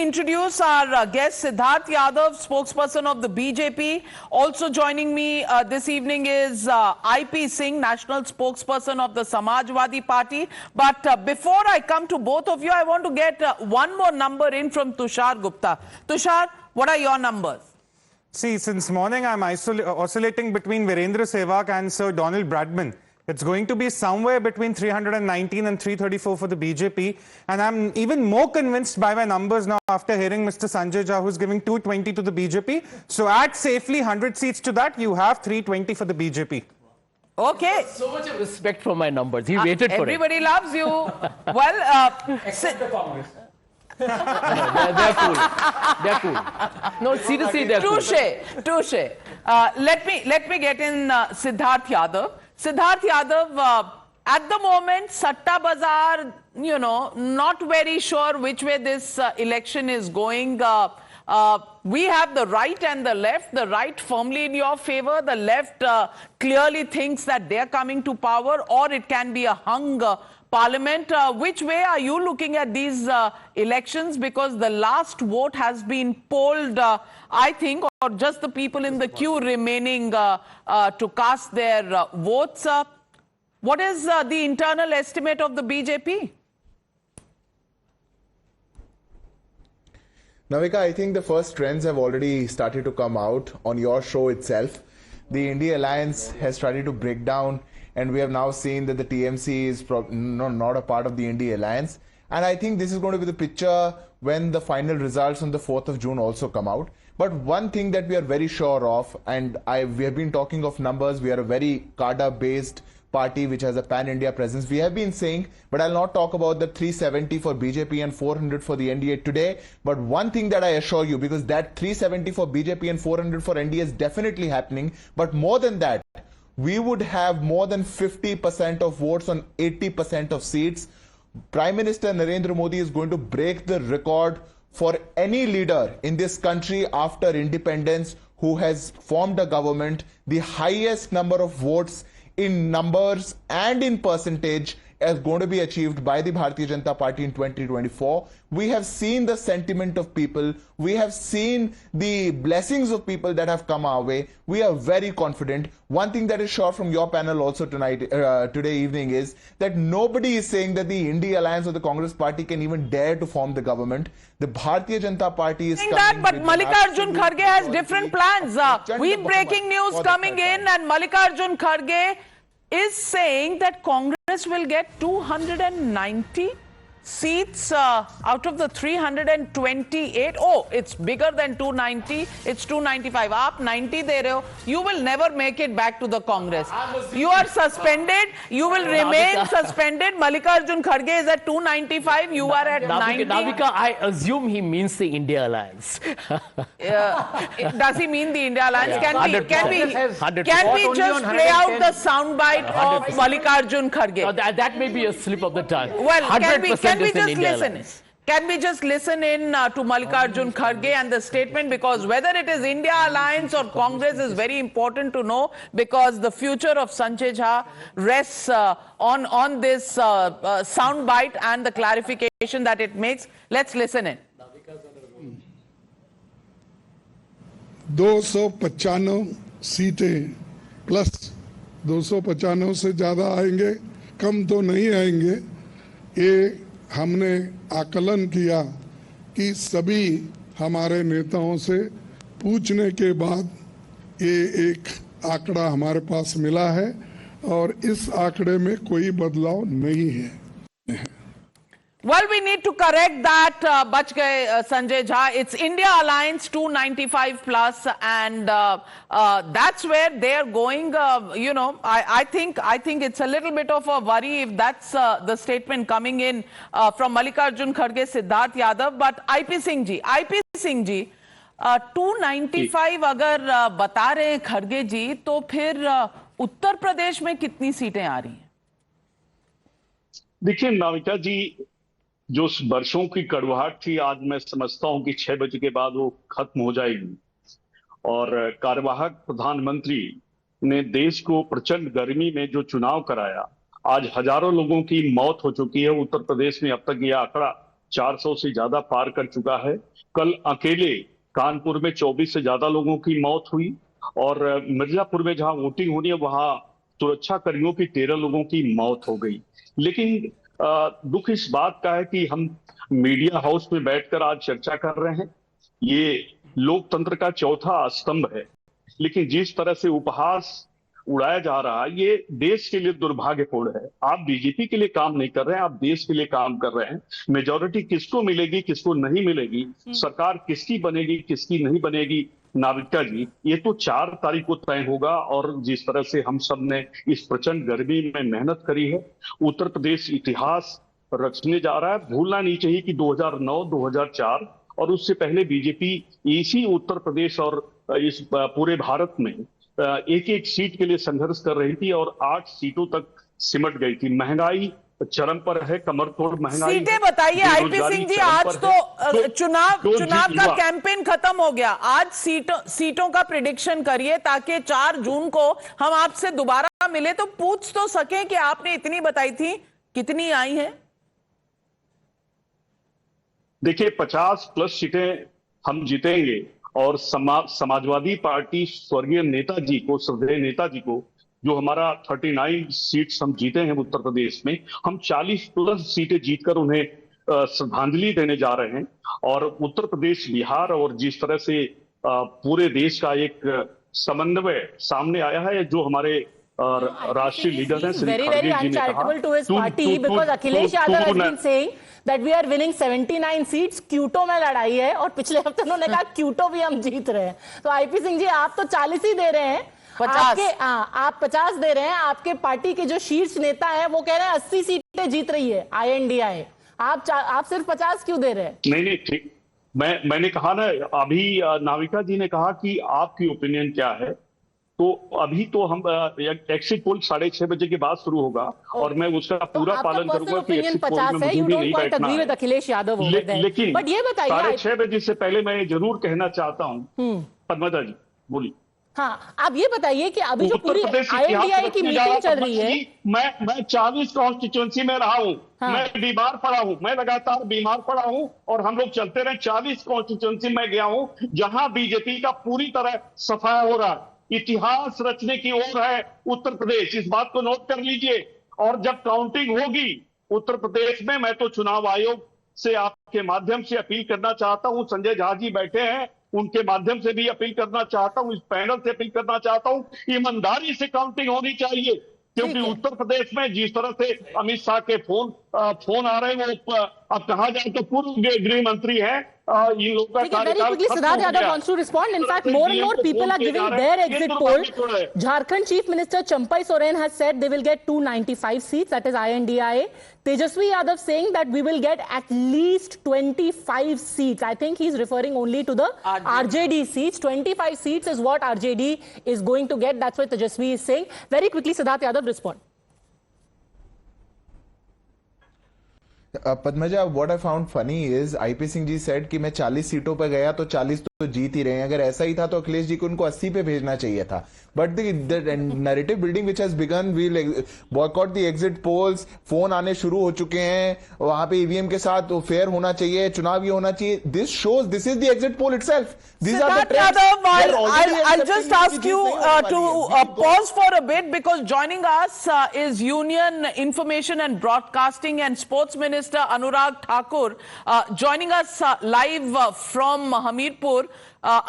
introduce our guest Siddharth Yadav, spokesperson of the BJP. Also joining me this evening is IP Singh, national spokesperson of the Samajwadi Party. But before I come to both of you, I want to get one more number in from Tushar Gupta. Tushar, what are your numbers? See, since morning I'm oscillating between Virendra Sehwag and Sir Donald Bradman. It's going to be somewhere between 319 and 334 for the BJP. And I'm even more convinced by my numbers now after hearing Mr. Sanjay Jha, who's giving 220 to the BJP. So add safely 100 seats to that, you have 320 for the BJP. Okay. So much of respect for my numbers. He waited for it. Everybody loves you. Well, Except the Congress. They're cool. They're cool. No, seriously, they're cool. Touche. Let me get in Siddharth Yadav. Siddharth Yadav, at the moment, Satta Bazaar, not very sure which way this election is going. We have the right and the left. The right firmly in your favor. The left clearly thinks that they're coming to power, or it can be a hung parliament. Which way are you looking at these elections? Because the last vote has been polled, I think, or just the people in the queue remaining to cast their votes. What is the internal estimate of the BJP? Navika, I think the first trends have already started to come out on your show itself. The India Alliance has started to break down, and we have now seen that the TMC is not a part of the India Alliance. And I think this is going to be the picture when the final results on the 4th of June also come out. But one thing that we are very sure of, and we have been talking of numbers, we are a very cadre-based party which has a pan-India presence. We have been saying, but I'll not talk about the 370 for BJP and 400 for the NDA today. But one thing that I assure you, because that 370 for BJP and 400 for NDA is definitely happening. But more than that, we would have more than 50% of votes on 80% of seats. Prime Minister Narendra Modi is going to break the record for any leader in this country after independence who has formed a government. The highest number of votes in numbers and in percentage is going to be achieved by the Bharatiya Janata Party in 2024. We have seen the sentiment of people. We have seen the blessings of people that have come our way. We are very confident. One thing that is sure from your panel also today evening is that nobody is saying that the India Alliance or the Congress Party can even dare to form the government. The Bharatiya Janata Party is coming. But Mallikarjun Kharge has different plans. We breaking news coming in, and Mallikarjun Kharge is saying that Congress will get 290 seats out of the 328. Oh, it's bigger than 290. It's 295. Aap 90 de rahe ho. You will never make it back to the Congress. You are suspended. You will remain suspended. Mallikarjun Kharge is at 295. You are at 90. Navika, I assume he means the India Alliance. Does he mean the India Alliance? Yeah. Can we just play out the soundbite of Mallikarjun Kharge? That may be a slip of the tongue. Well, can we just listen? Can we just listen in to Mallikarjun Kharge and the statement? Because whether it is India Alliance or Congress is very important to know, because the future of Sanjay Jha rests on this soundbite and the clarification that it makes. Let's listen in. 295 सीटें plus 295 से ज़्यादा आएंगे, कम तो नहीं आएंगे। ये हमने आकलन किया कि सभी हमारे नेताओं से पूछने के बाद ये एक आंकड़ा हमारे पास मिला है, और इस आंकड़े में कोई बदलाव नहीं है। Well, we need to correct that, bach gaye Sanjay Jha. It's India Alliance 295 plus, and that's where they're going. I think it's a little bit of a worry if that's the statement coming in from Mallikarjun Kharge, Siddharth Yadav. But IP Singh ji, 295 अगर बता रहे हैं खड़गे जी, तो फिर उत्तर प्रदेश में कितनी सीटें आ रही हैं? देखिए नाविका जी, जो वर्षों की कड़वाहट थी, आज मैं समझता हूं कि 6 बजे के बाद वो खत्म हो जाएगी। और कार्यवाहक प्रधानमंत्री ने देश को प्रचंड गर्मी में जो चुनाव कराया, आज हजारों लोगों की मौत हो चुकी है उत्तर प्रदेश में। अब तक यह आंकड़ा 400 से ज्यादा पार कर चुका है। कल अकेले कानपुर में 24 से ज्यादा लोगों की मौत हुई और मिर्जापुर में जहां वोटिंग होनी है वहां सुरक्षा कर्मियों की 13 लोगों की मौत हो गई। लेकिन दुख इस बात का है कि हम मीडिया हाउस में बैठकर आज चर्चा कर रहे हैं, ये लोकतंत्र का चौथा स्तंभ है, लेकिन जिस तरह से उपहास उड़ाया जा रहा है ये देश के लिए दुर्भाग्यपूर्ण है। आप बीजेपी के लिए काम नहीं कर रहे हैं, आप देश के लिए काम कर रहे हैं। मेजॉरिटी किसको मिलेगी किसको नहीं मिलेगी, सरकार किसकी बनेगी किसकी नहीं बनेगी, नाविका जी ये तो 4 तारीख को तय होगा। और जिस तरह से हम सब ने इस प्रचंड गर्मी में मेहनत करी है, उत्तर प्रदेश इतिहास रचने जा रहा है। भूलना नहीं चाहिए कि 2009, 2004 और उससे पहले बीजेपी इसी उत्तर प्रदेश और इस पूरे भारत में एक एक सीट के लिए संघर्ष कर रही थी और 8 सीटों तक सिमट गई थी। महंगाई चरम पर है, कमर तोड़ महंगाई। सीटें बताइए आईपी सिंह जी, आज तो चुनाव का कैंपेन खत्म हो गया, आज सीटों का प्रिडिक्शन करिए ताकि 4 जून को हम आपसे दोबारा मिले तो पूछ तो सकें कि आपने इतनी बताई थी कितनी आई है। देखिए 50+ सीटें हम जीतेंगे और समाजवादी पार्टी स्वर्गीय नेताजी को, श्रद्धेय नेताजी को, जो हमारा 39 सीट्स हम जीते हैं उत्तर प्रदेश में, हम 40+ सीटें जीतकर उन्हें श्रद्धांजलि देने जा रहे हैं। और उत्तर प्रदेश, बिहार और जिस तरह से पूरे देश का एक समन्वय सामने आया है, जो हमारे राष्ट्रीय लीडर हैं श्री खड़गे जी ने कहा, Akhilesh Yadav has been saying that we are winning 79 seats, Quito में लड़ाई है और पिछले हफ्ते उन्होंने कहा क्यूटो भी हम जीत रहे हैं। तो आईपी सिंह जी आप तो 40 ही दे रहे हैं, 50 आप 50 दे रहे हैं, आपके पार्टी के जो शीर्ष नेता है वो कह रहे हैं 80 सीटें जीत रही है INDI, आप सिर्फ 50 क्यों दे रहे हैं? नहीं ठीक, मैंने कहा ना, अभी नाविका जी ने कहा कि आपकी ओपिनियन क्या है, तो अभी तो हम एक्सिट पोल 6:30 बजे के बाद शुरू होगा और मैं उसका पूरा पालन करूंगा कि एक्सिट पोल में मुझे भी नहीं बैठना है। अखिलेश यादव लेकिन बट ये बताइए 6:30 बजे से पहले मैं जरूर कहना चाहता हूँ, पद्मजा जी बोलिए। हाँ, आप ये बताइए कि अभी जो पूरी INDI की मीटिंग चल रही है, मैं 40 कॉन्स्टिट्यूंसी में रहा हूँ, मैं बीमार पड़ा हूँ, मैं लगातार बीमार पड़ा हूँ और हम लोग चलते रहे। 40 कॉन्स्टिट्यूंसी में गया हूँ जहां बीजेपी का पूरी तरह सफाया हो रहा है, इतिहास रचने की ओर है उत्तर प्रदेश, इस बात को नोट कर लीजिए। और जब काउंटिंग होगी उत्तर प्रदेश में, मैं तो चुनाव आयोग से आपके माध्यम से अपील करना चाहता हूं, संजय झा जी बैठे हैं, उनके माध्यम से भी अपील करना चाहता हूं, इस पैनल से अपील करना चाहता हूं, ईमानदारी से काउंटिंग होनी चाहिए। क्योंकि उत्तर प्रदेश में जिस तरह से अमित शाह के फोन आ रहे हैं, वो अब कहा जाए तो पूर्व गृह मंत्री है, इन लोगों का कार्यकाल Siddharth Yadav wants to respond. In fact, more and more people are giving their exit poll. Jharkhand Chief Minister Champai Soren has said they will get 295 seats, that is INDI. Tejasvi Yadav saying that we will get at least 25 seats. I think he's referring only to the RJD seats. 25 seats is what RJD is going to get. That's what Tejasvi is saying. Very quickly, Siddharth Yadav, respond. Padmaja, what I found funny is IP Singh ji said कि मैं 40 सीटों पर गया तो 40 तो जीत ही रहे हैं। अगर ऐसा ही था तो अखिलेश जी को उनको 80 पे भेजना चाहिए था। But the narrative building which has begun, we'll boycott the exit polls, phone आने शुरू हो चुके हैं, वहां पे ईवीएम के साथ फेयर होना चाहिए, चुनाव ये होना चाहिए। This shows this is the exit poll itself. These are the trends. I'll just ask you to pause for a bit because joining us is Union Information and Broadcasting and Sports Minister Anurag Thakur, joining us live from Hamirpur.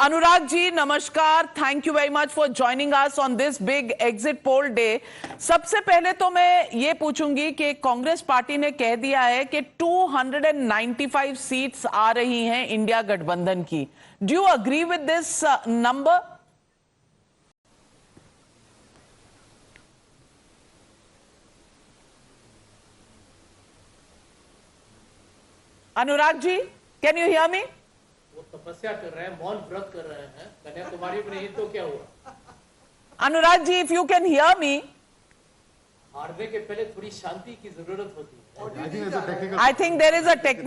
Anurag ji, namaskar. Thank you very much for joining us on this big exit poll day. सबसे पहले तो मैं ये पूछूंगी कि Congress party ने कह दिया है कि 295 सीट्स आ रही हैं इंडिया गठबंधन की. Do you agree with this number? Anurag ji, can you hear me? वो तपस्या कर रहे हैं, मौन व्रत कर रहे हैं, कन्याकुमारी में नहीं तो क्या हुआ? Anurag ji, if you can hear me. हारने के पहले थोड़ी शांति की जरूरत होती है। I think there is a technical